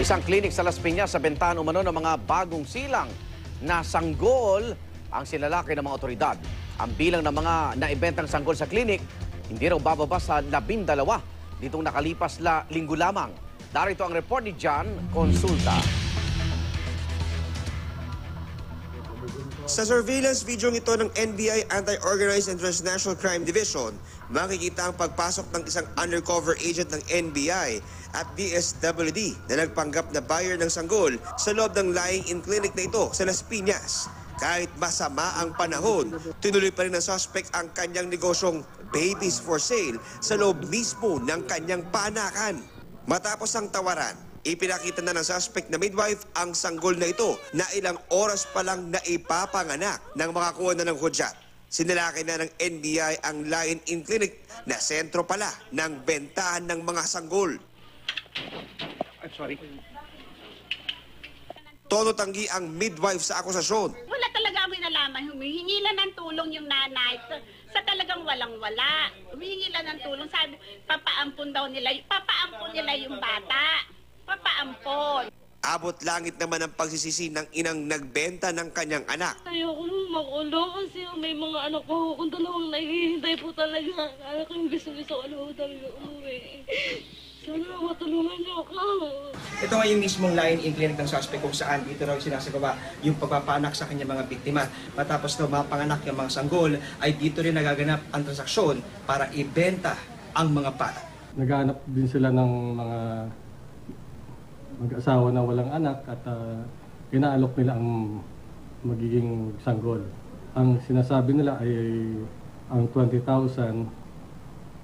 Isang klinik sa Las Piñas sa bentahan umano ng mga bagong silang na sanggol ang sinalaki ng mga otoridad. Ang bilang ng mga naibentang sanggol sa klinik, hindi raw bababa sa 12 ditong nakalipas linggo lamang. Darito ang report ni John Consulta. Sa surveillance video ito ng NBI Anti-Organized and Transnational Crime Division, makikita ang pagpasok ng isang undercover agent ng NBI at DSWD na nagpanggap na buyer ng sanggol sa loob ng lying-in clinic na ito sa Las Piñas. Kahit masama ang panahon, tinuloy pa rin ng suspect ang kanyang negosyong babies for sale sa loob mismo ng kanyang panakan. Matapos ang tawaran, ipinakita na ng suspect na midwife ang sanggol na ito na ilang oras pa lang naipapanganak nang makakuha na ng hudyat. Sinalaki na ng NBI ang lying-in clinic na sentro pala ng bentahan ng mga sanggol. Todo tanggi ang midwife sa akusasyon. Wala talaga kami nalaman. Humihingi lang ng tulong yung nanay. Sa talagang walang-wala. Humihingi lang ng tulong. Sabi, papaampun nila yung bata. Papaampon. Abot langit naman ang pagsisisi ng inang nagbenta ng kanyang anak. Ayoko makulong kasi may mga anak ko kung dalawang naghihintay po talaga. Anak ko yung gusto talaga umuwi. Sana matulungan niyo ako. Ito nga yung mismong lying-in clinic ng suspect kung saan dito raw sinasagawa yung pagpapanak sa kanyang mga biktima. Matapos daw mapanganak yung mga sanggol, ay dito rin nagaganap ang transaksyon para ibenta ang mga bata. Naghahanap din sila ng mga mag-asawa na walang anak at inaalok nila ang magiging sanggol. Ang sinasabi nila ay ang 20,000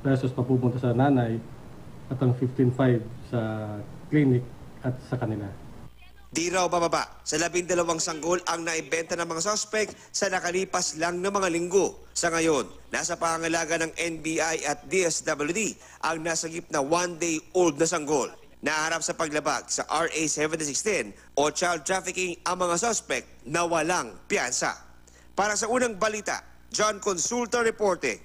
pesos papupunta sa nanay at ang 15,500 sa clinic at sa kanila. Di raw bababa sa 12 sanggol ang naibenta ng mga suspect sa nakalipas lang ng mga linggo. Sa ngayon, nasa pangangalaga ng NBI at DSWD ang nasagip na 1-day-old na sanggol. Naharap sa paglabag sa RA 7610 o child trafficking ang mga suspect na walang piyansa. Para sa unang balita, John Consulta reporting.